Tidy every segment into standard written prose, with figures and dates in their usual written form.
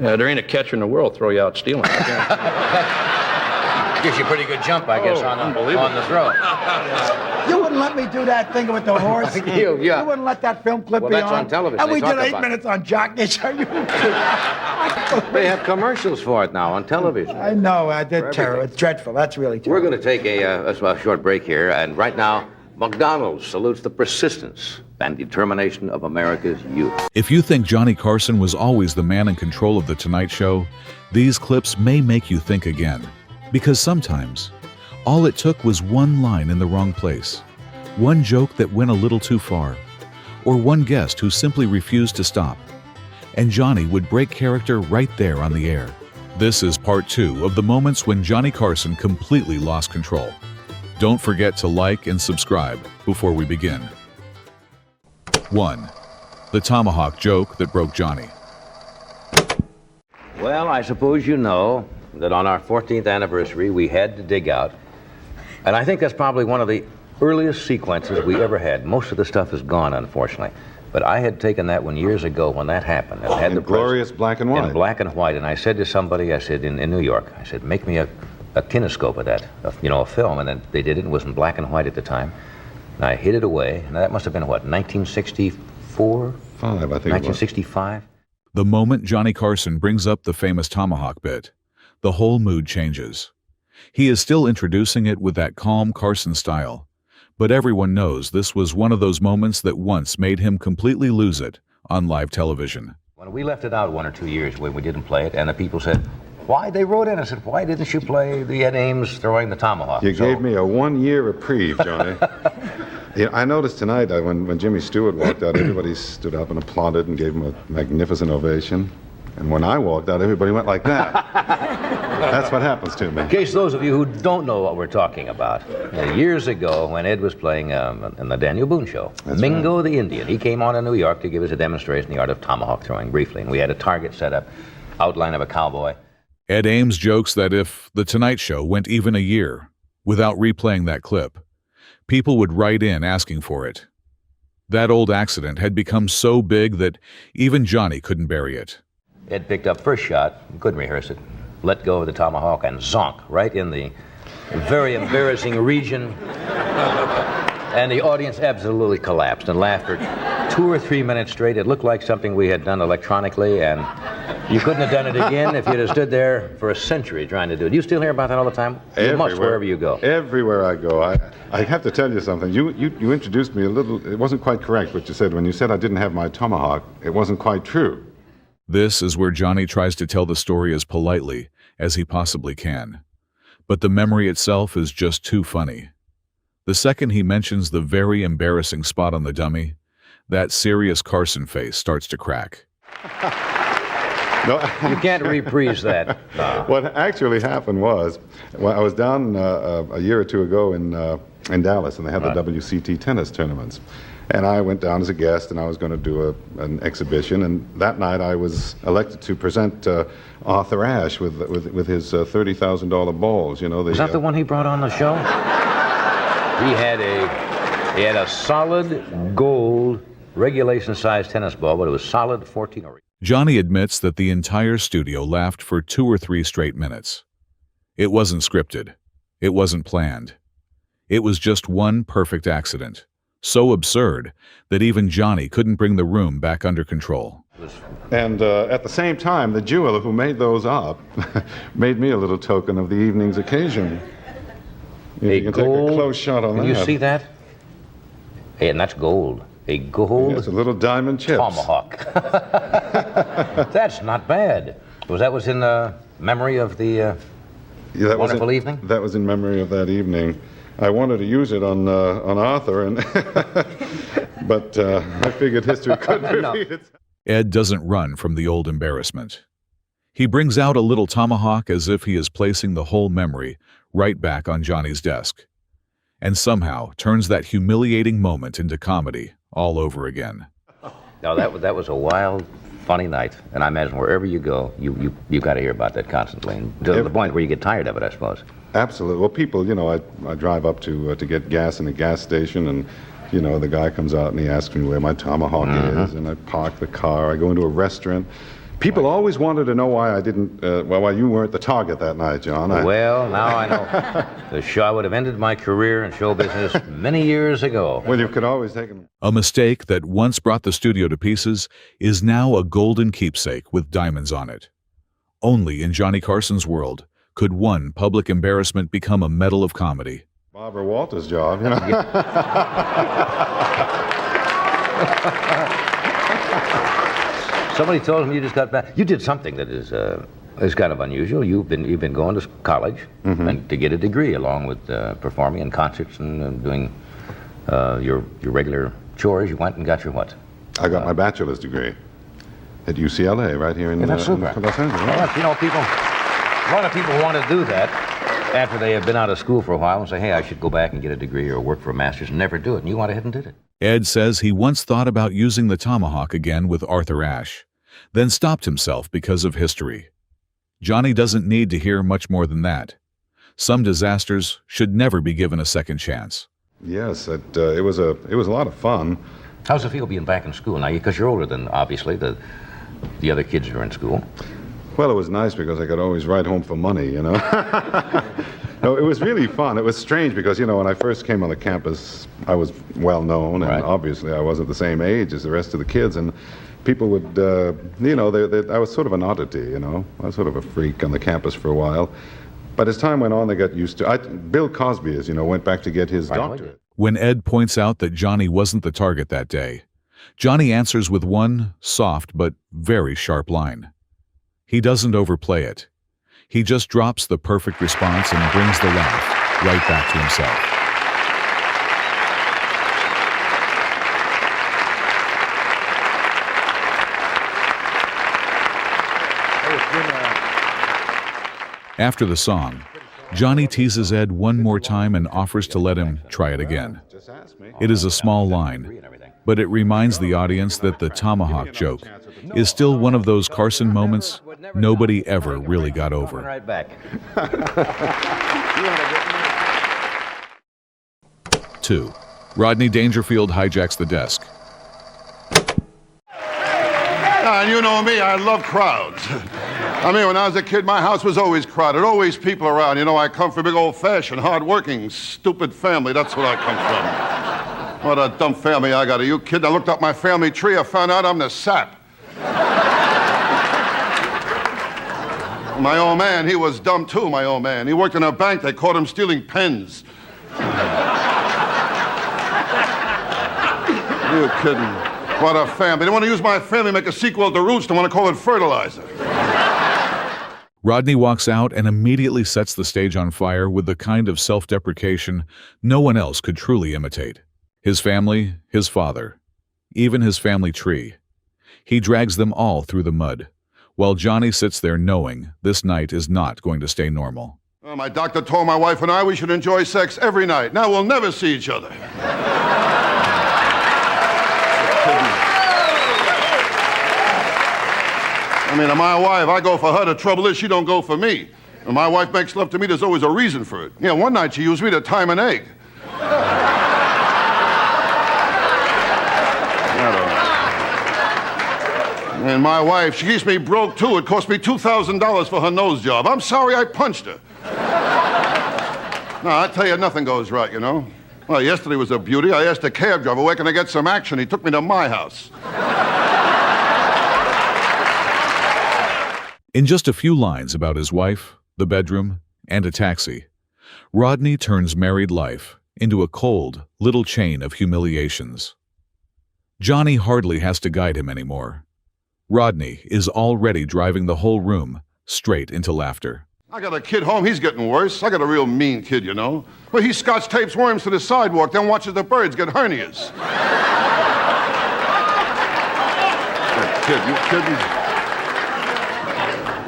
Yeah, there ain't a catcher in the world throw you out stealing. Gives you a pretty good jump, I guess, on the throw. You wouldn't let me do that thing with the horse. Yeah. You wouldn't let that film clip be that's on television. And we They did talk 8 about minutes on jockeys. They have commercials for it now on television. I know. I did terrible. It's dreadful. That's really terrible. We're going to take a short break here, and right now, McDonald's salutes the persistence and determination of America's youth. If you think Johnny Carson was always the man in control of The Tonight Show, these clips may make you think again. Because sometimes, all it took was one line in the wrong place, one joke that went a little too far, or one guest who simply refused to stop. And Johnny would break character right there on the air. This is part 2 of the moments when Johnny Carson completely lost control. Don't forget to like and subscribe before we begin. 1. The tomahawk joke that broke Johnny. Well, I suppose you know that on our 14th anniversary, we had to dig out. And I think that's probably one of the earliest sequences we ever had. Most of the stuff is gone, unfortunately. But I had taken that one years ago when that happened. And had in the glorious black and white. In black and white. And I said to somebody, I said, in New York, I said, make me a kinescope of that, a film. And then they did it. It was in black and white at the time. And I hid it away. And that must have been, 1964? 5, I think 1965? The moment Johnny Carson brings up the famous tomahawk bit, the whole mood changes. He is still introducing it with that calm Carson style, but everyone knows this was one of those moments that once made him completely lose it on live television. When we left it out 1 or 2 years when we didn't play it, and the people said, why? They wrote in, I said, why didn't you play the Ed Ames throwing the tomahawk? You gave me a 1-year reprieve, Johnny. I noticed tonight when Jimmy Stewart walked out, everybody stood up and applauded and gave him a magnificent ovation. And when I walked out, everybody went like that. That's what happens to me. In case those of you who don't know what we're talking about, years ago when Ed was playing in the Daniel Boone Show, That's Mingo right. the Indian, he came on in New York to give us a demonstration in the art of tomahawk throwing briefly. And we had a target set up, outline of a cowboy. Ed Ames jokes that if The Tonight Show went even a year without replaying that clip, people would write in asking for it. That old accident had become so big that even Johnny couldn't bury it. Ed picked up first shot, couldn't rehearse it, let go of the tomahawk and zonk right in the very embarrassing region. And the audience absolutely collapsed and laughed for 2 or 3 minutes straight. It looked like something we had done electronically, and you couldn't have done it again if you'd have stood there for a century trying to do it. You still hear about that all the time? You must, wherever you go. Everywhere I go. I have to tell you something. You introduced me a little, it wasn't quite correct what you said. When you said I didn't have my tomahawk, it wasn't quite true. This is where Johnny tries to tell the story as politely as he possibly can. But the memory itself is just too funny. The second he mentions the very embarrassing spot on the dummy, that serious Carson face starts to crack. No, You can't reprise that. What actually happened was, I was down a year or two ago in Dallas, and they had the WCT tennis tournaments. And I went down as a guest, and I was going to do an exhibition. And that night, I was elected to present Arthur Ashe with his $30,000 balls. Was that the one he brought on the show? He had a solid gold regulation-sized tennis ball, but it was solid 14. Johnny admits that the entire studio laughed for 2 or 3 straight minutes. It wasn't scripted. It wasn't planned. It was just one perfect accident. So absurd that even Johnny couldn't bring the room back under control. And at the same time, the jeweler who made those up made me a little token of the evening's occasion. You can take a close shot on that. Can you see that? Hey, and that's gold. A gold Yes, a little diamond chips. tomahawk. That's not bad. That was in memory of the wonderful evening? That was in memory of that evening. I wanted to use it on Arthur, but I figured history couldn't repeat it. Ed doesn't run from the old embarrassment. He brings out a little tomahawk as if he is placing the whole memory right back on Johnny's desk, and somehow turns that humiliating moment into comedy all over again. No, that was a wild, funny night, and I imagine wherever you go, you got to hear about that constantly, and to the point where you get tired of it, I suppose. Absolutely. Well, people, I drive up to get gas in a gas station, and the guy comes out and he asks me where my tomahawk is, and I park the car. I go into a restaurant. People always wanted to know why I didn't, why you weren't the target that night, John. Well, now I know. The show I would have ended my career in show business many years ago. Well, you could always take them. A mistake that once brought the studio to pieces is now a golden keepsake with diamonds on it. Only in Johnny Carson's world could one public embarrassment become a medal of comedy. Barbara Walters' job, you know. Somebody told him you just got back. You did something that is kind of unusual. You've been going to college and to get a degree along with performing in concerts and doing your regular chores. You went and got your what? I got my bachelor's degree at UCLA, right here in Los Angeles. Well, You know, a lot of people want to do that after they have been out of school for a while and say, hey, I should go back and get a degree or work for a master's, and never do it. And you went ahead and did it. Ed says he once thought about using the tomahawk again with Arthur Ashe, then stopped himself because of history. Johnny doesn't need to hear much more than that. Some disasters should never be given a second chance. Yes, it was a lot of fun. How's it feel being back in school now? Because you're older than, obviously, the other kids who are in school. Well, it was nice because I could always write home for money, you know. No, it was really fun. It was strange because, you know, when I first came on the campus, I was well known, and obviously I wasn't the same age as the rest of the kids, and people would, you know, I was sort of an oddity, you know. I was sort of a freak on the campus for a while. But as time went on, they got used to Bill Cosby, as you know, went back to get his doctorate. When Ed points out that Johnny wasn't the target that day, Johnny answers with one soft but very sharp line. He doesn't overplay it. He just drops the perfect response and brings the laugh right back to himself. After the song, Johnny teases Ed one more time and offers to let him try it again. It is a small line, but it reminds the audience that the tomahawk joke is still one of those Carson moments nobody ever really got over. Right back. 2. Rodney Dangerfield hijacks the desk. And you know me, I love crowds. I mean, when I was a kid, my house was always crowded, always people around. You know, I come from a big old-fashioned, hard-working, stupid family. That's what I come from. What a dumb family I got. Are you kidding? I looked up my family tree. I found out I'm the sap. My old man, he was dumb too, my old man. He worked in a bank. They caught him stealing pens. Are you kidding? What a family. They want to use my family to make a sequel to Roots. They want to call it Fertilizer. Rodney walks out and immediately sets the stage on fire with the kind of self-deprecation no one else could truly imitate. His family, his father, even his family tree. He drags them all through the mud, while Johnny sits there knowing this night is not going to stay normal. Well, my doctor told my wife and I we should enjoy sex every night. Now we'll never see each other. I mean, my wife, I go for her. The trouble is she don't go for me. When my wife makes love to me, there's always a reason for it. Yeah, one night she used me to time an egg. And my wife, she keeps me broke, too. It cost me $2,000 for her nose job. I'm sorry I punched her. No, I tell you, nothing goes right, you know. Well, yesterday was a beauty. I asked a cab driver, where can I get some action? He took me to my house. In just a few lines about his wife, the bedroom, and a taxi, Rodney turns married life into a cold, little chain of humiliations. Johnny hardly has to guide him anymore. Rodney is already driving the whole room straight into laughter. I got a kid home, he's getting worse. I got a real mean kid, you know. Well, he scotch tapes worms to the sidewalk, then watches the birds get hernias. Kid, you kidding?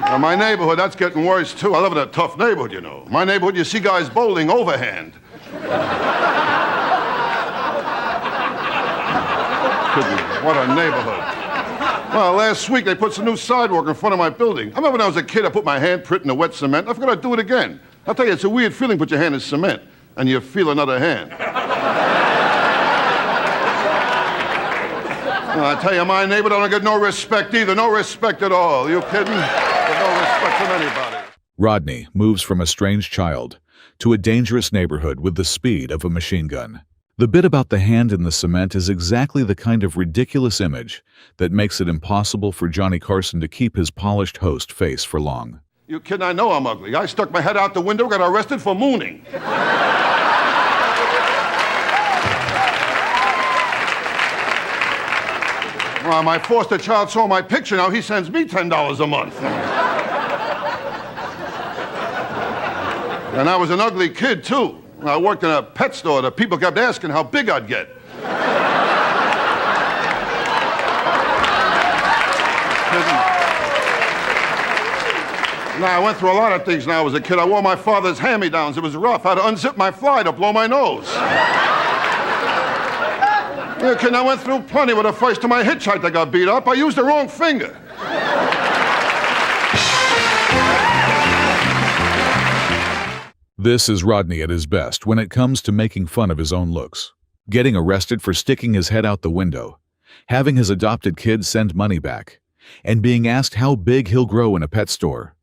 Now, my neighborhood, that's getting worse, too. I live in a tough neighborhood, you know. My neighborhood, you see guys bowling overhand. What a neighborhood. Well, last week they put some new sidewalk in front of my building. I remember when I was a kid, I put my handprint in the wet cement. I forgot I'd do it again. I'll tell you, it's a weird feeling, put your hand in cement, and you feel another hand. I tell you, my neighbor don't get no respect either. No respect at all. You kidding? Get no respect from anybody. Rodney moves from a strange child to a dangerous neighborhood with the speed of a machine gun. The bit about the hand in the cement is exactly the kind of ridiculous image that makes it impossible for Johnny Carson to keep his polished host face for long. You kidding? I know I'm ugly. I stuck my head out the window, got arrested for mooning. Well, my foster child saw my picture. Now he sends me $10 a month. And I was an ugly kid, too. I worked in a pet store. The people kept asking how big I'd get. Now, I went through a lot of things when I was a kid. I wore my father's hand-me-downs. It was rough. I had to unzip my fly to blow my nose. Yeah, kid, I went through plenty. With the first time I hitchhiked, I got beat up. I used the wrong finger. This is Rodney at his best when it comes to making fun of his own looks. Getting arrested for sticking his head out the window, having his adopted kid send money back, and being asked how big he'll grow in a pet store.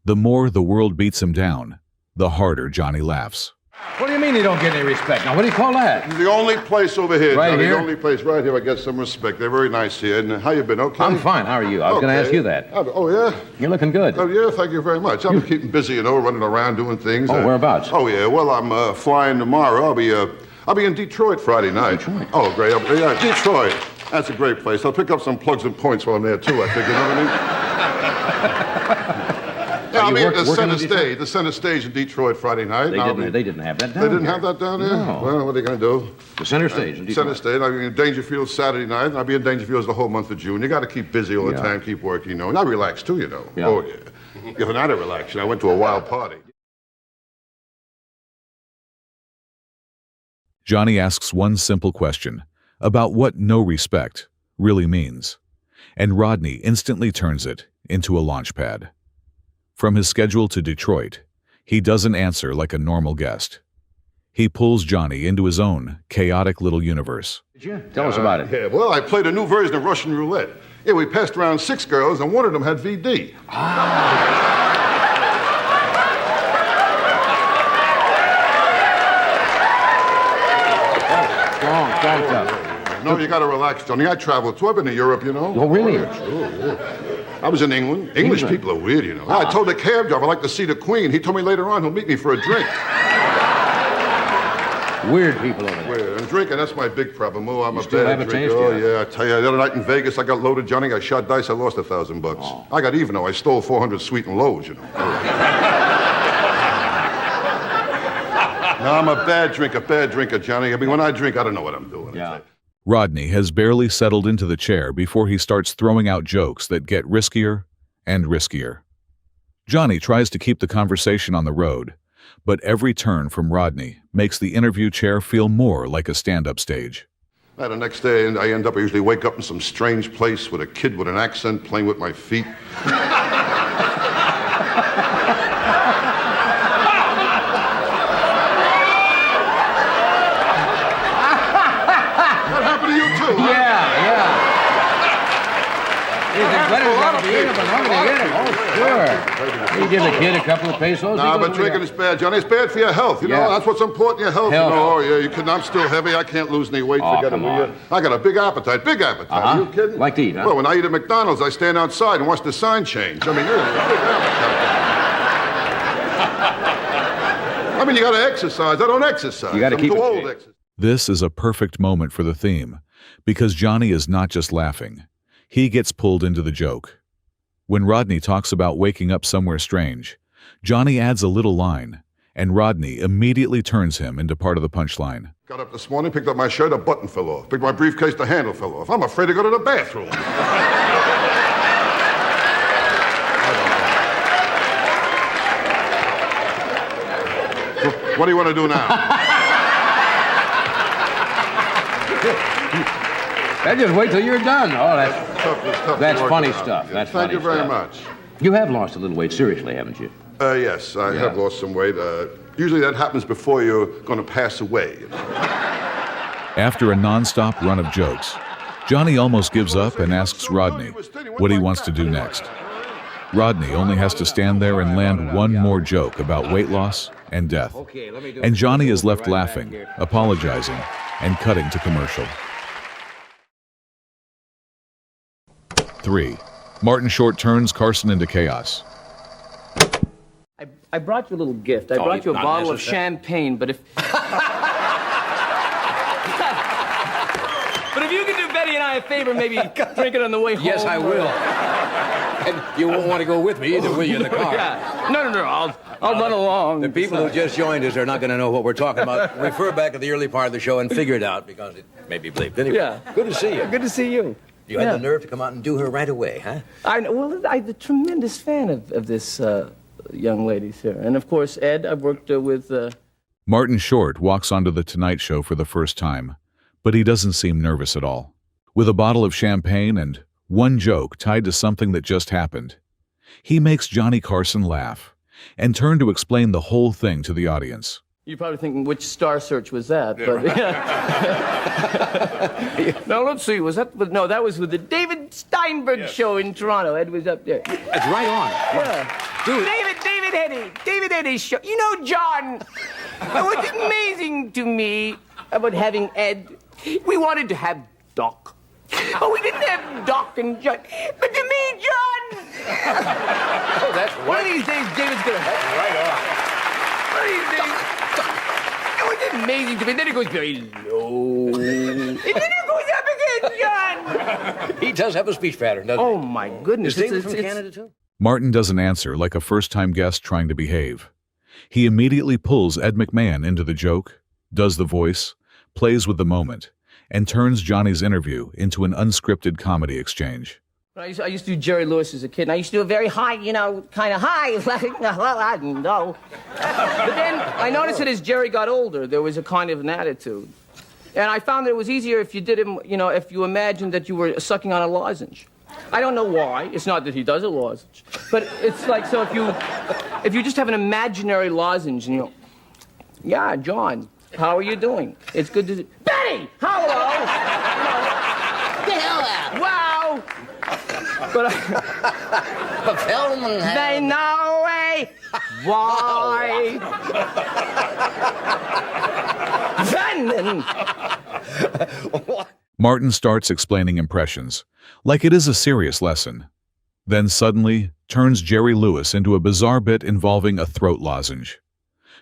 The more the world beats him down, the harder Johnny laughs. What do you mean you don't get any respect? Now, what do you call that? The only place over here, Right Johnny, here? the only place right here I get some respect. They're very nice here. And how you been, okay? I'm fine. How are you? I was going to ask you that. Oh, yeah? You're looking good. Oh, yeah, thank you very much. I'm keeping busy, you know, running around doing things. Oh, whereabouts? Oh, yeah, well, I'm flying tomorrow. I'll be in Detroit Friday night. Detroit? Oh, great. Yeah, Detroit. That's a great place. I'll pick up some plugs and points while I'm there, too, I think, you know what I mean? Yeah, I mean, the center stage in Detroit Friday night. They didn't have that down They didn't here. have that down there? No. Well, what are they going to do? The center stage in Detroit. Center stage. I'll be in Dangerfield Saturday night, and I'll be in Dangerfield the whole month of June. You got to keep busy all the time, keep working, you know. And I relax, too, you know. Yeah. Oh, yeah. If not a relax, I went to a wild party. Johnny asks one simple question about what no respect really means, and Rodney instantly turns it into a launch pad. From his schedule to Detroit, he doesn't answer like a normal guest. He pulls Johnny into his own chaotic little universe. Did you? Tell us about it. Yeah, well, I played a new version of Russian roulette. Yeah, we passed around 6 girls, and one of them had VD. Strong stuff. No, you got to relax, Johnny. I traveled too. I've been to Europe, you know. Oh, really? Sure. I was in England. English people are weird, you know. I told the cab driver I'd like to see the Queen. He told me later on he'll meet me for a drink. Weird people over there. Weird. And drinking, that's my big problem. Oh, I'm a still bad have a drinker. taste, Oh, yeah? yeah. I tell you, the other night in Vegas, I got loaded, Johnny. I shot dice. I lost $1,000. Oh. I got even, though. I stole 400 sweet and lows, you know. No, I'm a bad drinker, Johnny. I mean, when I drink, I don't know what I'm doing. Yeah. Rodney has barely settled into the chair before he starts throwing out jokes that get riskier and riskier. Johnny tries to keep the conversation on the road, but every turn from Rodney makes the interview chair feel more like a stand-up stage. The next day, I usually wake up in some strange place with a kid with an accent playing with my feet. That happened to you, too, huh? Yeah. Oh, sure. You give the kid a couple of pesos. Nah, but drinking is bad, Johnny. It's bad for your health. You know, that's what's important, your health. Health. You know, oh, yeah, you can, I'm still heavy. I can't lose any weight. Oh, Forget come it. on. I got a big appetite. Big appetite. Are you kidding? Like to eat, huh? Well, when I eat at McDonald's, I stand outside and watch the sign change. I mean, you're a big appetite. I mean, you got to exercise. I don't exercise. You got to keep too it old shape. to exercise. This is a perfect moment for the theme, because Johnny is not just laughing. He gets pulled into the joke. When Rodney talks about waking up somewhere strange, Johnny adds a little line, and Rodney immediately turns him into part of the punchline. Got up this morning, picked up my shirt, a button fell off. Picked my briefcase, the handle fell off. I'm afraid to go to the bathroom. What do you want to do now? Just wait till you're done. Oh, Tough that's to work funny around. stuff. That's Thank funny you very stuff. much. You have lost a little weight, seriously, haven't you? Yes, I have lost some weight. Usually that happens before you're going to pass away. You know? After a non-stop run of jokes, Johnny almost gives up and asks Rodney what he wants to do next. Rodney only has to stand there and land one more joke about weight loss and death. And Johnny is left laughing, apologizing, and cutting to commercial. 3. Martin Short turns Carson into chaos. I brought you a little gift. I brought you a bottle of champagne, but if... But if you could do Betty and I a favor, maybe drink it on the way home. Yes, I will. And you won't want to go with me either, will you, in the car? Yeah. No, I'll run along. The people who just joined us are not going to know what we're talking about. Refer back to the early part of the show and figure it out, because it may be bleeped. Anyway, Yeah. good to see you. Good to see you. You had the nerve to come out and do her right away, huh? I'm a tremendous fan of this young lady here. And, of course, Ed, I've worked with... Martin Short walks onto The Tonight Show for the first time, but he doesn't seem nervous at all. With a bottle of champagne and one joke tied to something that just happened, he makes Johnny Carson laugh and turn to explain the whole thing to the audience. You're probably thinking, which Star Search was that? Yeah, but, yeah. Now, let's see, was that... No, that was with the David Steinberg show in Toronto. Ed was up there. It's right on. Yeah. Dude. David Eddy's show. You know, John, what's amazing to me about having Ed, we wanted to have Doc. Oh, we didn't have Doc and John, but to me, John. Oh, that's right. One of these days, David's gonna... That's right on. One of these days... It was amazing to me. Then it goes very low. And then it goes up again, John. He does have a speech pattern, doesn't he? Oh, my goodness. Is David from Canada, too? Martin doesn't answer like a first-time guest trying to behave. He immediately pulls Ed McMahon into the joke, does the voice, plays with the moment, and turns Johnny's interview into an unscripted comedy exchange. I used to do Jerry Lewis as a kid, and I used to do a very high, kind of high. Well, I don't know. But then I noticed that as Jerry got older, there was a kind of an attitude. And I found that it was easier if you did him, if you imagined that you were sucking on a lozenge. I don't know why. It's not that he does a lozenge. But it's like, so if you just have an imaginary lozenge and yeah, John, how are you doing? It's good to see. Betty! Hello! The hell out! Wow! But they know why. Then. Martin starts explaining impressions, like it is a serious lesson. Then suddenly turns Jerry Lewis into a bizarre bit involving a throat lozenge.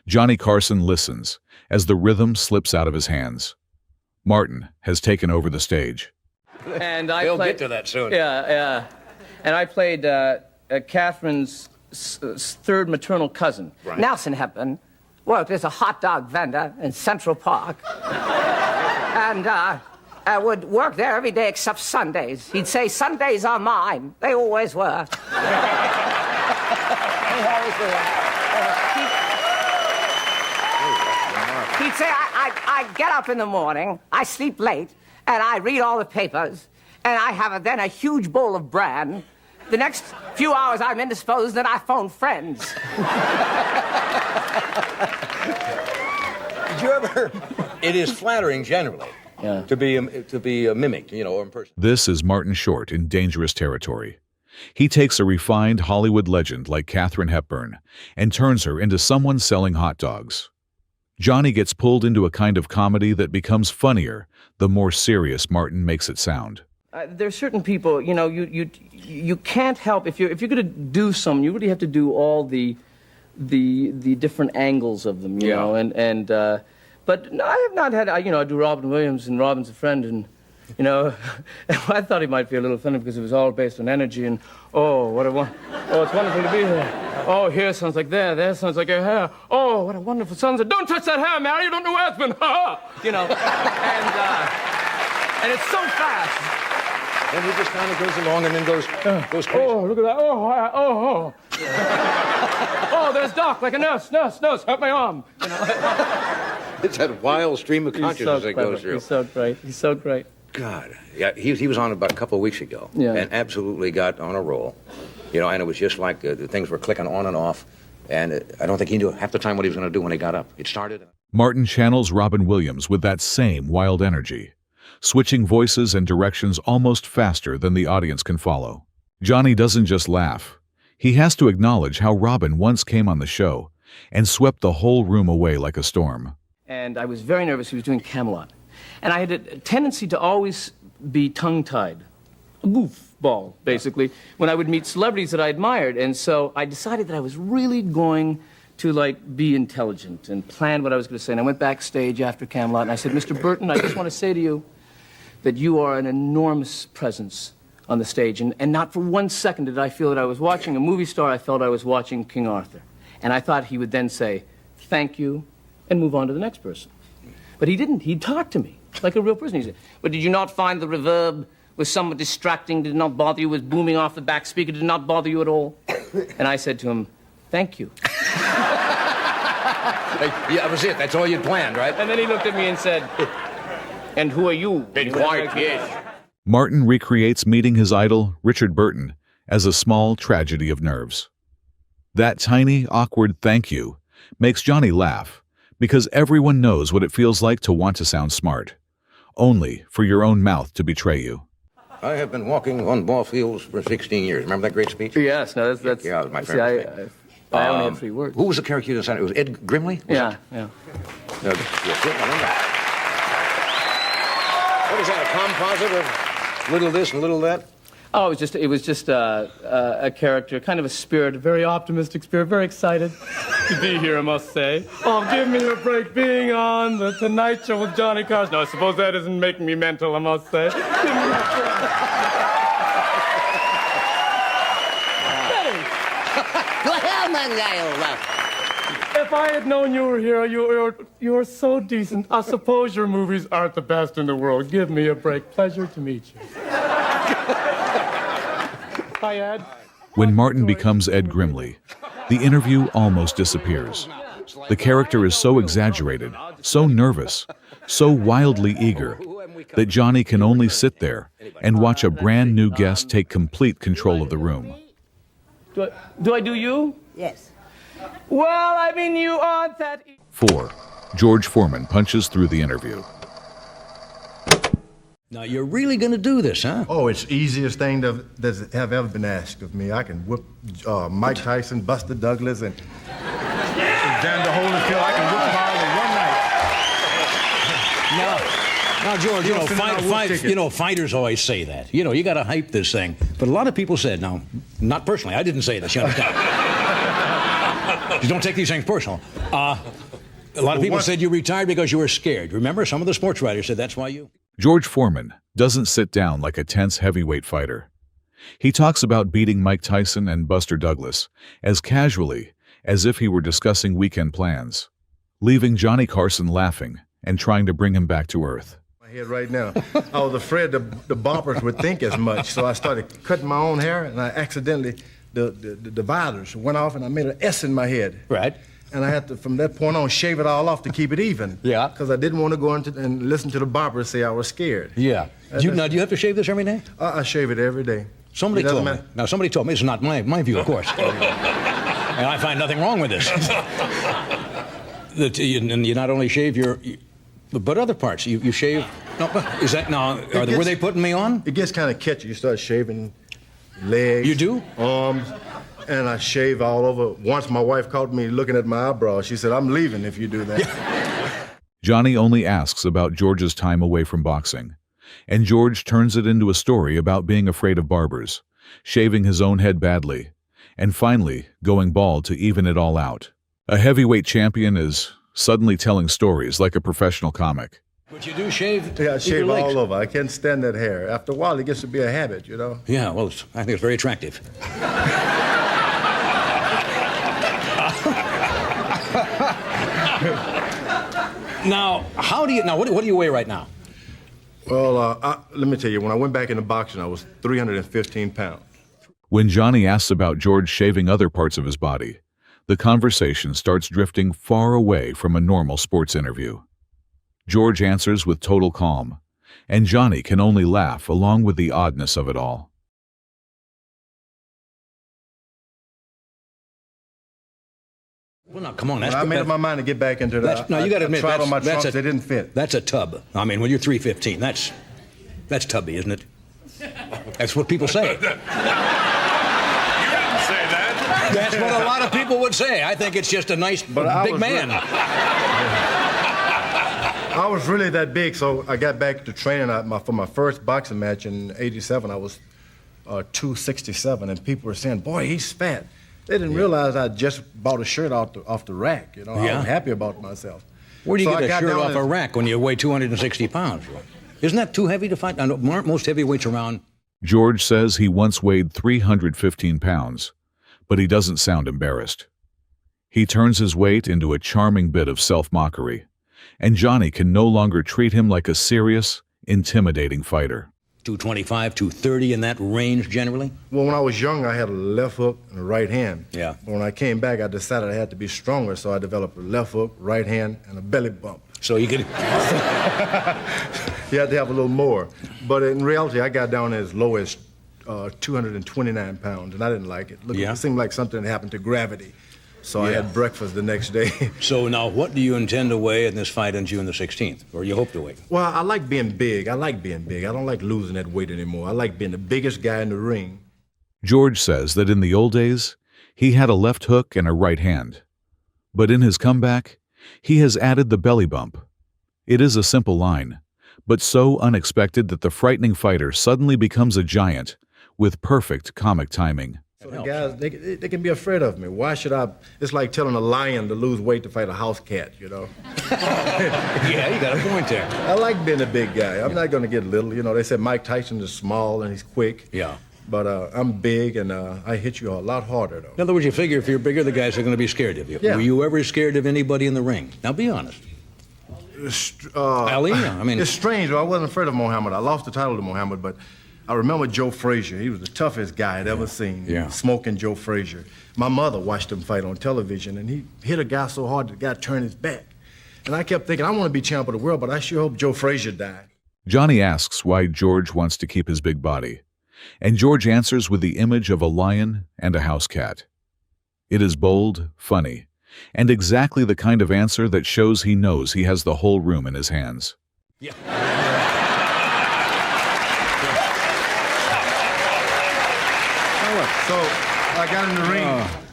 Johnny Carson listens as the rhythm slips out of his hands. Martin has taken over the stage. And We'll get to that soon. Yeah. And I played Catherine's third maternal cousin. Right. Nelson Hepburn worked as a hot dog vendor in Central Park. And I would work there every day except Sundays. He'd say, Sundays are mine. They always were. He'd say, I get up in the morning, I sleep late, and I read all the papers, and I have then a huge bowl of bran. The next few hours I'm indisposed, and I phone friends. Did you ever... It is flattering, generally, to be mimicked, or in person. This is Martin Short in dangerous territory. He takes a refined Hollywood legend like Katharine Hepburn and turns her into someone selling hot dogs. Johnny gets pulled into a kind of comedy that becomes funnier the more serious Martin makes it sound. There's certain people, you can't help, if you're going to do something, you really have to do all the different angles of them, you know, but no, I have not had, I do Robin Williams and Robin's a Friend, and, I thought he might be a little funny because it was all based on energy, and, it's wonderful to be here. Oh, here sounds like there sounds like your hair. Oh, what a wonderful sunset. Don't touch that hair, Mary, you don't know where it's been. And it's so fast. And he just kind of goes along and then goes crazy. Oh, look at that. Oh, there's Doc, like a nurse, hurt my arm. It's that wild stream of consciousness that goes through. He's so great. God. Yeah, he was on about a couple of weeks ago. Yeah. And absolutely got on a roll. And it was just like the things were clicking on and off. And I don't think he knew half the time what he was going to do when he got up. It started. Martin channels Robin Williams with that same wild energy, switching voices and directions almost faster than the audience can follow. Johnny doesn't just laugh. He has to acknowledge how Robin once came on the show and swept the whole room away like a storm. And I was very nervous. He was doing Camelot. And I had a tendency to always be tongue-tied. A goofball, basically, when I would meet celebrities that I admired. And so I decided that I was really going to, like, be intelligent and plan what I was going to say. And I went backstage after Camelot, and I said, Mr. Burton, I just want to say to you that you are an enormous presence on the stage. And not for 1 second did I feel that I was watching a movie star. I felt I was watching King Arthur. And I thought he would then say, thank you, and move on to the next person. But he didn't. He talked to me like a real person. He said, but did you not find the reverb was somewhat distracting? Did it not bother you? Was booming off the back speaker? Did it not bother you at all? And I said to him, thank you. Yeah, that was it. That's all you'd planned, right? And then he looked at me and said, and who are you? Been quiet, kid. Martin recreates meeting his idol, Richard Burton, as a small tragedy of nerves. That tiny, awkward thank you makes Johnny laugh because everyone knows what it feels like to want to sound smart, only for your own mouth to betray you. I have been walking on ball fields for 16 years. Remember that great speech? Yes, no, that's Yeah, that was my see, favorite. I only have 3 words. Who was the character you decided? It was Ed Grimley? Yeah. What is that, a composite of little this and little that? Oh, it was just a character, kind of a spirit, a very optimistic spirit, very excited to be here, I must say. Oh, give me a break being on the Tonight Show with Johnny Carson. No, I suppose that isn't making me mental, I must say. Give me a break. To hell, Mangayo. If I had known you were here, you're so decent. I suppose your movies aren't the best in the world. Give me a break. Pleasure to meet you. Hi, Ed. When Martin becomes Ed Grimley, the interview almost disappears. The character is so exaggerated, so nervous, so wildly eager, that Johnny can only sit there and watch a brand new guest take complete control of the room. Do I do you? Yes. Well, I mean, you aren't that... 4. George Foreman punches through the interview. Now, you're really going to do this, huh? Oh, it's the easiest thing that have ever been asked of me. I can whip Mike Tyson, Buster Douglas, and Evander Holyfield. I can whip them all in one night. Now, George, fighters always say that. You know, you got to hype this thing. But a lot of people said, now, not personally, I didn't say this, you understand? You don't take these things personal. A lot of people said you retired because you were scared. Remember, some of the sports writers said that's why you... George Foreman doesn't sit down like a tense heavyweight fighter. He talks about beating Mike Tyson and Buster Douglas as casually as if he were discussing weekend plans, leaving Johnny Carson laughing and trying to bring him back to earth. My head right now. I was afraid the boppers would think as much, so I started cutting my own hair, and I accidentally, the dividers went off, and I made an S in my head. Right. And I had to, from that point on, shave it all off to keep it even. Yeah. Because I didn't want to go into and listen to the boppers say I was scared. Yeah. Do you have to shave this every day? I shave it every day. Somebody told me. Now, somebody told me. It's not my view, of course. And I find nothing wrong with this. And you not only shave but other parts. You shave. No, is that now? Were they putting me on? It gets kind of catchy. You start shaving legs. You do? Arms. And I shave all over. Once my wife caught me looking at my eyebrows. She said, I'm leaving if you do that. Johnny only asks about George's time away from boxing, and George turns it into a story about being afraid of barbers, shaving his own head badly, and finally going bald to even it all out. A heavyweight champion is suddenly telling stories like a professional comic. But you do shave? Yeah, I shave all over. I can't stand that hair. After a while, it gets to be a habit, you know? Yeah, well, I think it's very attractive. Now, what do you weigh right now? Well, let me tell you, when I went back into boxing, I was 315 pounds. When Johnny asks about George shaving other parts of his body, the conversation starts drifting far away from a normal sports interview. George answers with total calm, and Johnny can only laugh along with the oddness of it all. Well, now, come on. I made up my mind to get back into that. Now, you got to admit, I tried on my trunks, they didn't fit. That's a tub. I mean, when you're 315, that's tubby, isn't it? That's what people say. That's what a lot of people would say. I think it's just a nice big man. I was really that big, so I got back to training. For my first boxing match in '87, I was 267, and people were saying, "Boy, he's fat." They didn't realize I just bought a shirt off the rack. You know, I was happy about myself. Where do you get a shirt off a rack when you weigh 260 pounds? Isn't that too heavy to fight? I know, aren't most heavyweights around? George says he once weighed 315 pounds, but he doesn't sound embarrassed. He turns his weight into a charming bit of self-mockery, and Johnny can no longer treat him like a serious, intimidating fighter. 225, 230 in that range generally? Well, when I was young, I had a left hook and a right hand. Yeah. But when I came back, I decided I had to be stronger, so I developed a left hook, right hand, and a belly bump. So you could... You had to have a little more. But in reality, I got down as low as 229 pounds, and I didn't like it. It seemed like something that happened to gravity. So I had breakfast the next day. So now, what do you intend to weigh in this fight on June the 16th, or you hope to weigh? Well, I like being big. I don't like losing that weight anymore. I like being the biggest guy in the ring. George says that in the old days, he had a left hook and a right hand. But in his comeback, he has added the belly bump. It is a simple line, but so unexpected that the frightening fighter suddenly becomes a giant with perfect comic timing. So the guys, they can be afraid of me. Why should I? It's like telling a lion to lose weight to fight a house cat, you know? Yeah, you got a point there. I like being a big guy. I'm not going to get little. You know, they said Mike Tyson is small and he's quick. Yeah. But I'm big, and I hit you a lot harder, though. In other words, you figure if you're bigger, the guys are going to be scared of you. Yeah. Were you ever scared of anybody in the ring? Now, be honest. Ali, I mean... It's strange. I wasn't afraid of Muhammad. I lost the title to Muhammad, but I remember Joe Frazier. He was the toughest guy I'd ever seen. Yeah. Smoking Joe Frazier. My mother watched him fight on television, and he hit a guy so hard the guy turned his back. And I kept thinking, I want to be champ of the world, but I sure hope Joe Frazier died. Johnny asks why George wants to keep his big body, and George answers with the image of a lion and a house cat. It is bold, funny, and exactly the kind of answer that shows he knows he has the whole room in his hands. Yeah. So I got in the ring.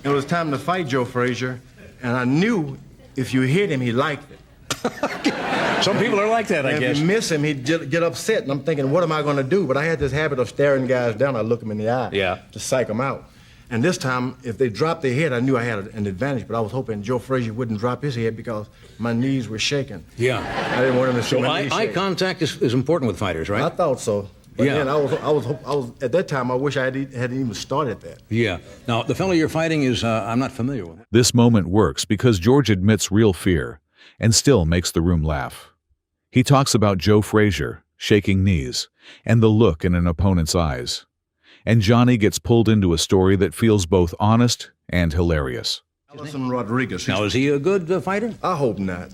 It was time to fight Joe Frazier, and I knew if you hit him, he liked it. Some people are like that, I guess. If you miss him, he'd get upset, and I'm thinking, what am I going to do? But I had this habit of staring guys down. I look them in the eye to psych them out. And this time, if they dropped their head, I knew I had an advantage, but I was hoping Joe Frazier wouldn't drop his head because my knees were shaking. Yeah. I didn't want him to see my knees eye shake. contact is important with fighters, right? I thought so. But then I was at that time, I wish I hadn't even started that. Yeah. Now, the fellow you're fighting is, I'm not familiar with. This moment works because George admits real fear and still makes the room laugh. He talks about Joe Frazier, shaking knees, and the look in an opponent's eyes. And Johnny gets pulled into a story that feels both honest and hilarious. Alison Rodriguez. Now, is he a good fighter? I hope not.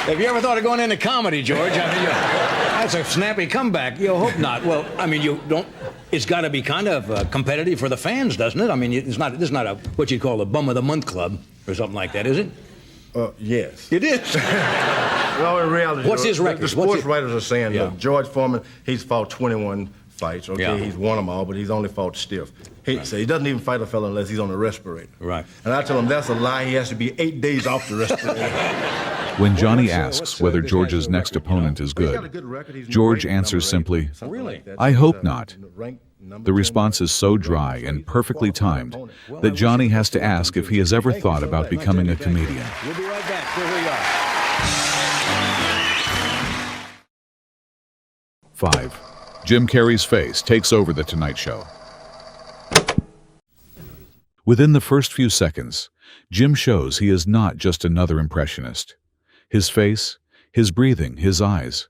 Have you ever thought of going into comedy, George? I mean, that's a snappy comeback. You hope not. Well, I mean, you don't. It's got to be kind of competitive for the fans, doesn't it? I mean, this is not a what you call a bum of the month club or something like that, is it? Yes. It is. Well, in reality, what's his record? The sports writers are saying, look, George Foreman, he's fought 21 fights. Okay, he's won them all, but he's only fought stiff. So he doesn't even fight a fella unless he's on a respirator. Right. And I tell him that's a lie. He has to be 8 days off the respirator. When Johnny asks whether George's next opponent is good, George answers simply, "I hope not." The response is so dry and perfectly timed that Johnny has to ask if he has ever thought about becoming a comedian. We'll be right back. Here we are. 5. Jim Carrey's face takes over The Tonight Show. Within the first few seconds, Jim shows he is not just another impressionist. His face, his breathing, his eyes,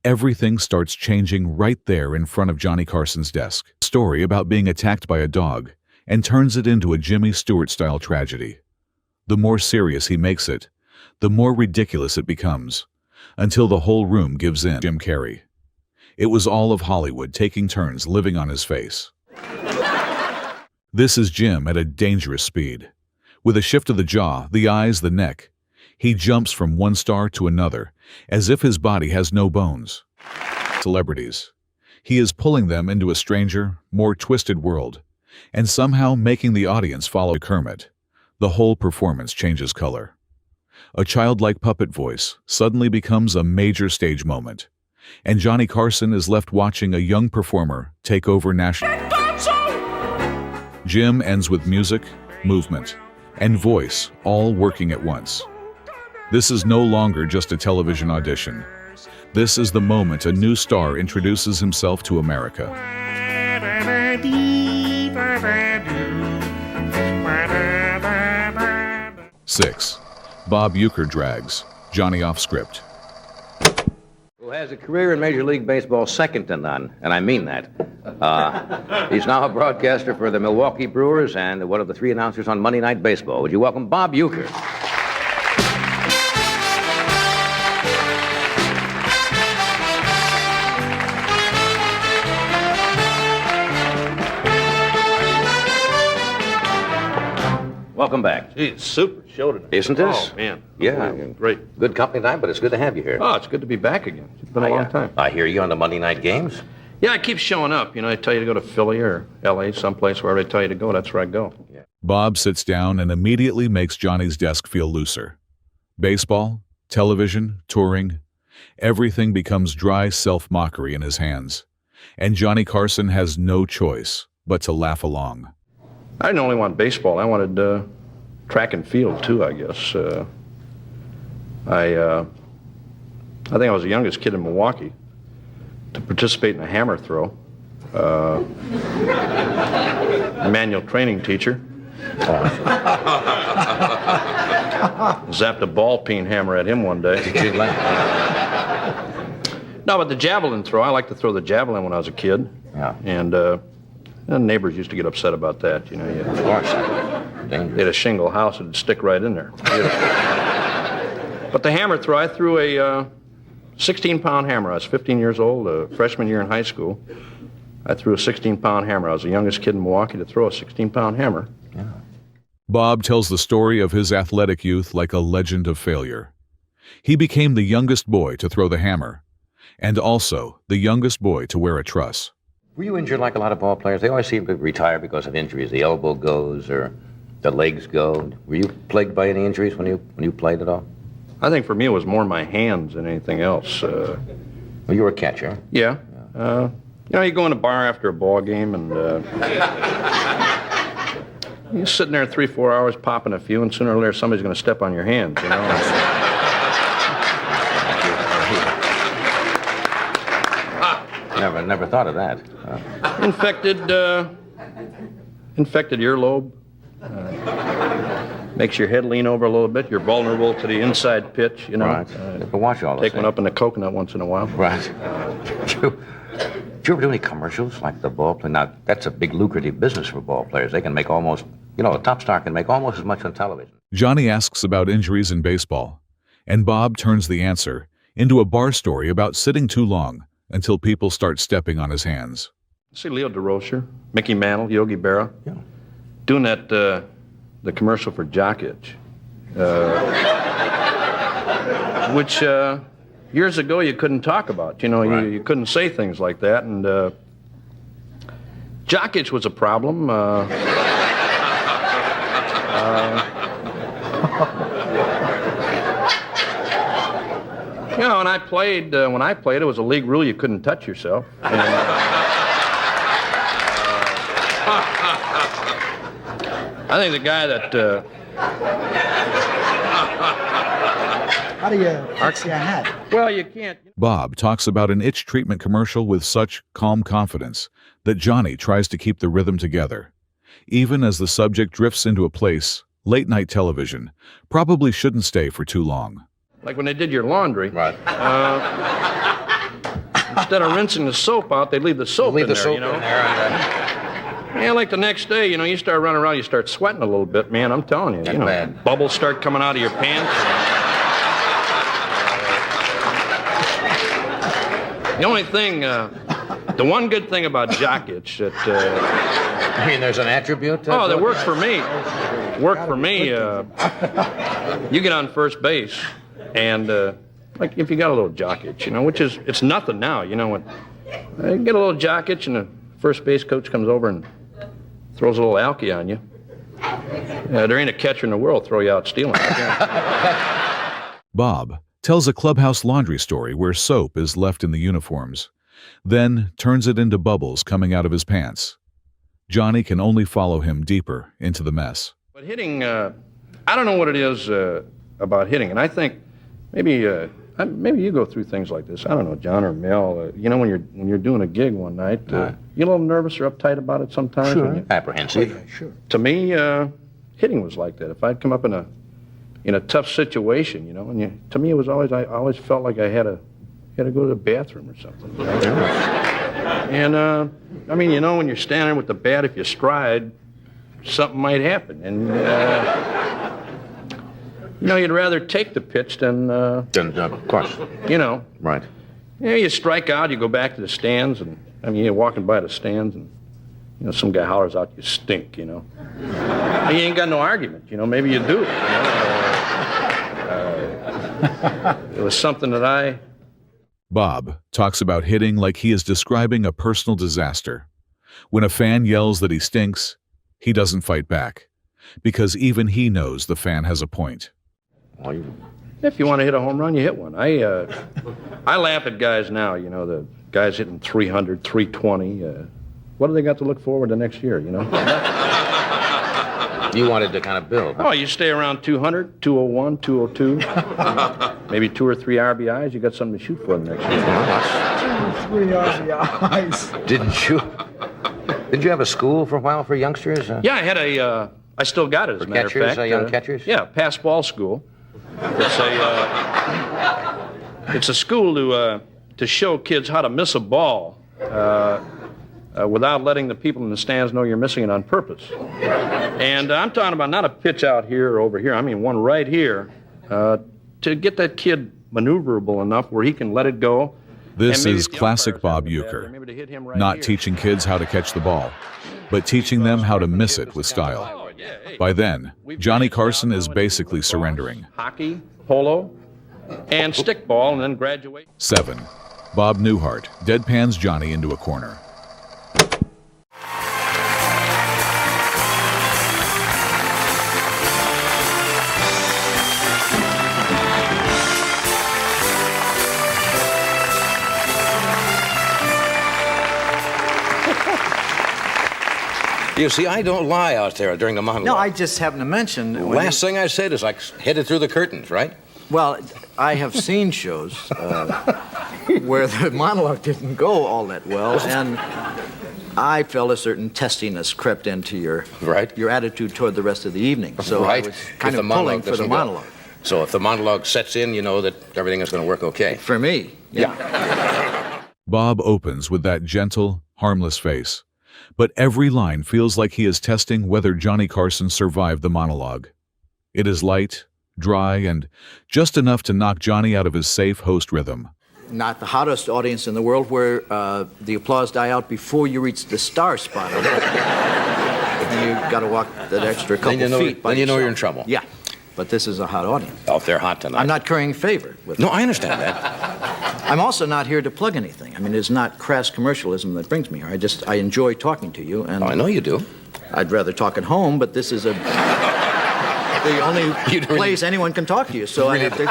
everything starts changing right there in front of Johnny Carson's desk. A story about being attacked by a dog and turns it into a Jimmy Stewart-style tragedy. The more serious he makes it, the more ridiculous it becomes. until the whole room gives in. Jim Carrey. It was all of Hollywood taking turns living on his face. This is Jim at a dangerous speed. With a shift of the jaw, the eyes, the neck, he jumps from one star to another, as if his body has no bones. Celebrities. He is pulling them into a stranger, more twisted world, and somehow making the audience follow Kermit. The whole performance changes color. A childlike puppet voice suddenly becomes a major stage moment, and Johnny Carson is left watching a young performer take over national. Jim ends with music, movement, and voice all working at once. This is no longer just a television audition. This is the moment a new star introduces himself to America. 6. Bob Uecker drags Johnny off script. Who has a career in Major League Baseball second to none, and I mean that. He's now a broadcaster for the Milwaukee Brewers and one of the 3 announcers on Monday Night Baseball. Would you welcome Bob Uecker? Welcome back. Gee, super show tonight. Isn't this? Oh, man. Yeah. Great. Good company tonight, but it's good to have you here. Oh, it's good to be back again. It's been a long time. I hear you on the Monday night games. Yeah, I keep showing up. You know, I tell you to go to Philly or L.A., someplace, wherever they tell you to go, that's where I go. Yeah. Bob sits down and immediately makes Johnny's desk feel looser. Baseball, television, touring, everything becomes dry self-mockery in his hands. And Johnny Carson has no choice but to laugh along. I didn't only want baseball. I wanted track and field, too, I guess. I think I was the youngest kid in Milwaukee to participate in a hammer throw. Manual training teacher. Zapped a ball peen hammer at him one day. No, but the javelin throw, I liked to throw the javelin when I was a kid. Yeah. And neighbors used to get upset about that, you know. Of course. They had a shingle house, it'd stick right in there. But the hammer throw, I threw a 16-pound hammer. I was 15 years old, a freshman year in high school. I threw a 16-pound hammer. I was the youngest kid in Milwaukee to throw a 16-pound hammer. Yeah. Bob tells the story of his athletic youth like a legend of failure. He became the youngest boy to throw the hammer, and also the youngest boy to wear a truss. Were you injured like a lot of ball players? They always seem to retire because of injuries. The elbow goes or the legs go. Were you plagued by any injuries when you played at all? I think for me it was more my hands than anything else. Well, you were a catcher. Yeah. You know, you go in a bar after a ball game and you're sitting there 3-4 hours popping a few, and sooner or later somebody's going to step on your hands, you know. Never thought of that. Infected earlobe. Makes your head lean over a little bit. You're vulnerable to the inside pitch, you know. Right. You have to watch all this. Take one up in the coconut once in a while. Right. Did you ever do any commercials like the ball play? Now, that's a big lucrative business for ball players. They can make almost, you know, a top star can make almost as much on television. Johnny asks about injuries in baseball, and Bob turns the answer into a bar story about sitting too long until people start stepping on his hands. See Leo DeRocher, Mickey Mantle, Yogi Berra, Yeah. doing that, the commercial for Jock Itch, which years ago you couldn't talk about. You know, Right. you couldn't say things like that, and Jock Itch was a problem. You know, when I played, it was a league rule you couldn't touch yourself. And, I think the guy that... How do you fix your hat? Well, you can't... Bob talks about an itch treatment commercial with such calm confidence that Johnny tries to keep the rhythm together. Even as the subject drifts into a place, late-night television probably shouldn't stay for too long. Like when they did your laundry. Right. Instead of rinsing the soap out, they leave the soap in there, you know? Yeah, like the next day, you know, you start running around, you start sweating a little bit, man, I'm telling you. That's You know, bad. bubbles start coming out of your pants. The only thing, the one good thing about jock itch that... I mean, there's an attribute? That worked for me. Worked for me. You get on first base, and like if you got a little jock itch, which is, it's nothing now, when you get a little jock itch and the first base coach comes over and throws a little alky on you. There ain't a catcher in the world throw you out stealing. Bob tells a clubhouse laundry story where soap is left in the uniforms, then turns it into bubbles coming out of his pants. Johnny can only follow him deeper into the mess. But hitting, I don't know what it is about hitting, and I think maybe you go through things like this. I don't know, John or Mel. When you're doing a gig one night, you a little nervous or uptight about it sometimes. Sure. Apprehensive. Yeah, sure. To me, hitting was like that. If I'd come up in a tough situation, to me it was always, I always felt like I had to go to the bathroom or something. And I mean, when you're standing there with the bat, if you stride, something might happen. And you'd rather take the pitch than of course. Right. You strike out, you go back to the stands, and you're walking by the stands, and some guy hollers out, "You stink," And you ain't got no argument, maybe you do. It was something that Bob talks about hitting like he is describing a personal disaster. When a fan yells that he stinks, he doesn't fight back, because even he knows the fan has a point. If you want to hit a home run, you hit one. I laugh at guys now, the guys hitting 300, 320. What do they got to look forward to next year, You wanted to kind of build. Oh, you stay around 200, 201, 202, maybe 2 or 3 RBIs. You got something to shoot for the next year. 2 or 3 RBIs. Didn't you have a school for a while for youngsters? Yeah, I had I still got it, as a matter of fact. Young catchers? Yeah, pass ball school. It's a school to show kids how to miss a ball without letting the people in the stands know you're missing it on purpose. And I'm talking about not a pitch out here or over here. I mean one right here to get that kid maneuverable enough where he can let it go. This is classic Bob Uecker, not teaching kids how to catch the ball, but teaching them how to miss it with style. By then, Johnny Carson is basically surrendering. Hockey, polo, and stickball, and then graduate. 7. Bob Newhart deadpans Johnny into a corner. You see, I don't lie out there during the monologue. No, I just happened to mention... The last thing I said is I headed through the curtains, right? Well, I have seen shows where the monologue didn't go all that well, and I felt a certain testiness crept into your attitude toward the rest of the evening. So I was kind of pulling for the monologue. So if the monologue sets in, you know that everything is going to work okay. For me, yeah. Bob opens with that gentle, harmless face. But every line feels like he is testing whether Johnny Carson survived the monologue. It is light, dry, and just enough to knock Johnny out of his safe host rhythm. Not the hottest audience in the world where the applause die out before you reach the star spot. And you've got to walk that extra couple feet by Then you know yourself. you're in trouble. Yeah, but this is a hot audience. Oh, if they're hot tonight. I'm not currying favor with No, them. I understand that. I'm also not here to plug anything. I mean, it's not crass commercialism that brings me here. I enjoy talking to you, and I know you do. I'd rather talk at home, but this is the only place anyone can talk to you. So I have to.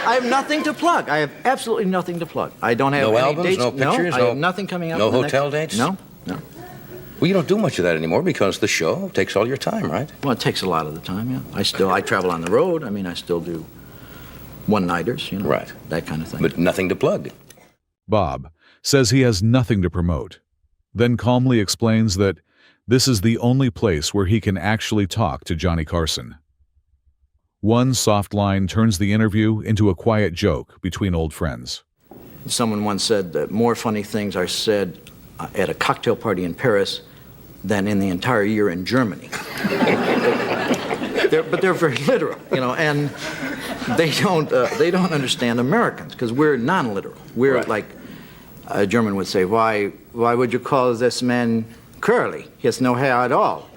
I have nothing to plug. I have absolutely nothing to plug. I don't have No any albums, dates. no pictures, I have nothing coming up. no in the hotel next... dates? No. Well, you don't do much of that anymore because the show takes all your time, right? Well, it takes a lot of the time. Yeah. I travel on the road. I mean, I still do one-nighters. Right. That kind of thing. But nothing to plug. Bob says he has nothing to promote, then calmly explains that this is the only place where he can actually talk to Johnny Carson. One soft line turns the interview into a quiet joke between old friends. Someone once said that more funny things are said at a cocktail party in Paris than in the entire year in Germany. But they're very literal, and they don't understand Americans because we're non-literal. We're like a German would say, why would you call this man curly? He has no hair at all.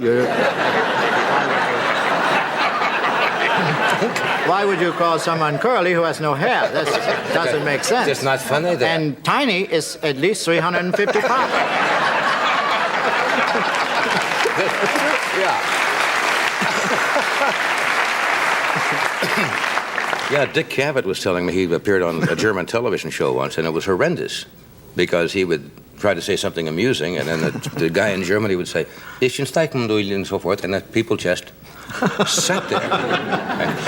Why would you call someone curly who has no hair? That doesn't make sense. It's not funny then. And tiny is at least 350 pounds. Yeah, Dick Cavett was telling me he appeared on a German television show once, and it was horrendous because he would try to say something amusing, and then the guy in Germany would say, "Ich and so forth, and the people just sat there.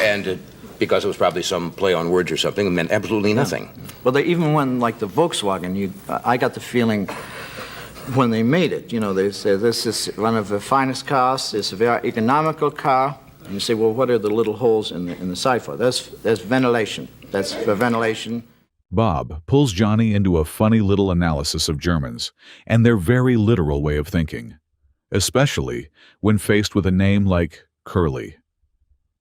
And because it was probably some play on words or something, it meant absolutely nothing. Well, even when, like the Volkswagen, I got the feeling when they made it, they say this is one of the finest cars, it's a very economical car. And you say, well, what are the little holes in the side for? That's ventilation. That's for ventilation. Bob pulls Johnny into a funny little analysis of Germans and their very literal way of thinking, especially when faced with a name like Curly.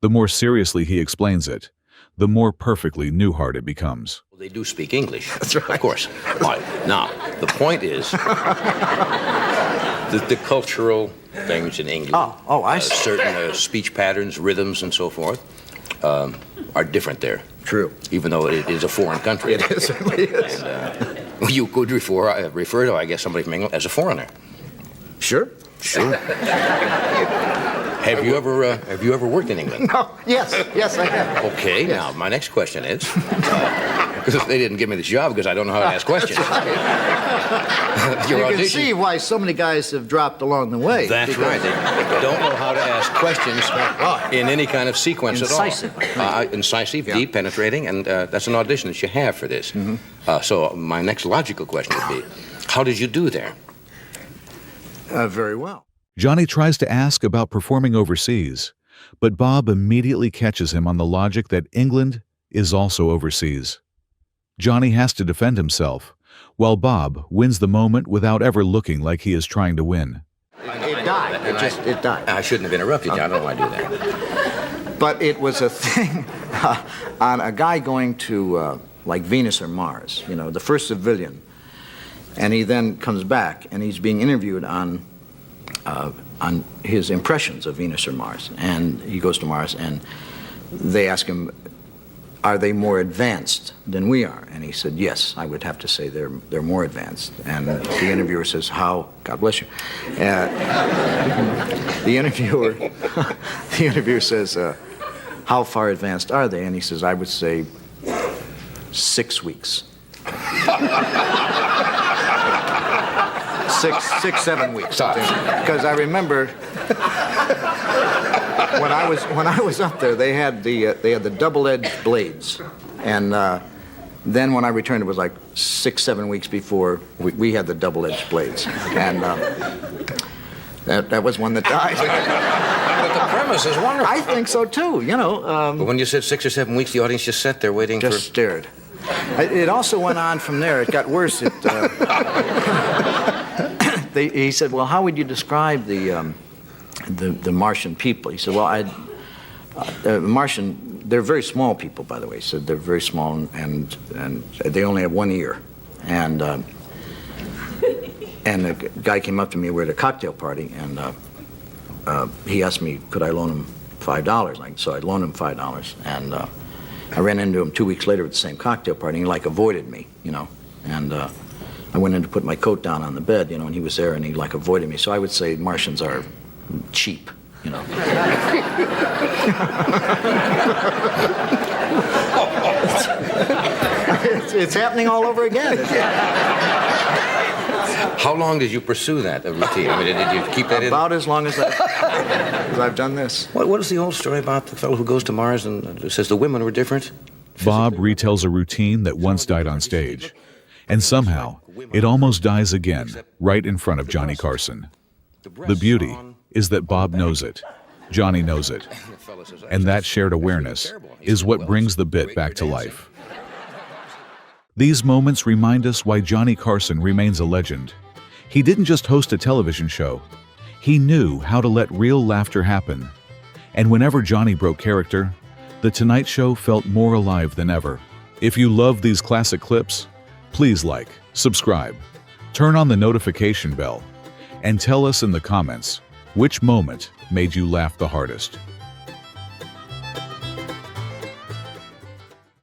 The more seriously he explains it, the more perfectly Newhart it becomes. They do speak English. That's right. Of course. Right. Now, the point is that the cultural things in England, certain speech patterns, rhythms, and so forth, are different there. True. Even though it is a foreign country. It certainly is. And, you could refer to, I guess, somebody from England as a foreigner. Sure. Have you ever worked in England? No. Yes, I have. Okay. Yes. Now, my next question is, because they didn't give me this job because I don't know how to ask questions. You can see why so many guys have dropped along the way. That's right. They don't know how to ask questions in any kind of sequence at all. Incisive, deep, penetrating, and that's an audition that you have for this. Mm-hmm. So my next logical question would be, how did you do there? Very well. Johnny tries to ask about performing overseas, but Bob immediately catches him on the logic that England is also overseas. Johnny has to defend himself, while Bob wins the moment without ever looking like he is trying to win. It died. It died. I shouldn't have interrupted you. I don't know why I do that. But it was a thing on a guy going to like Venus or Mars, the first civilian. And he then comes back and he's being interviewed on his impressions of Venus or Mars. And he goes to Mars and they ask him, are they more advanced than we are? And he said, yes, I would have to say they're more advanced. And the interviewer says, how? God bless you. The interviewer says, how far advanced are they? And he says, I would say 6 weeks. 7 weeks. Because I remember when I was up there, they had the double-edged blades, and then when I returned, it was like 6-7 weeks before we had the double-edged blades, and that was one that died. But the premise is wonderful. I think so too. But when you said 6 or 7 weeks, the audience just sat there waiting just stared. It also went on from there. It got worse. He said, well, how would you describe the Martian people? He said, well, Martian, they're very small people, by the way. He said they're very small and they only have one ear. And a guy came up to me, we were at a cocktail party, and he asked me, could I loan him $5? So I loaned him $5, and I ran into him 2 weeks later at the same cocktail party, and he avoided me, and I went in to put my coat down on the bed, and he was there, and he avoided me. So I would say Martians are cheap, It's happening all over again. How long did you pursue that routine? I mean, did you keep that about as long as I've done this. What is the old story about the fellow who goes to Mars and says the women were different? Bob retells a routine that once died on stage, and somehow it almost dies again right in front of Johnny Carson. The beauty is that Bob knows it, Johnny knows it, and that shared awareness is what brings the bit back to life. These moments remind us why Johnny Carson remains a legend. He didn't just host a television show. He knew how to let real laughter happen. And whenever Johnny broke character, The Tonight Show felt more alive than ever. If you love these classic clips, please like, subscribe, turn on the notification bell, and tell us in the comments which moment made you laugh the hardest.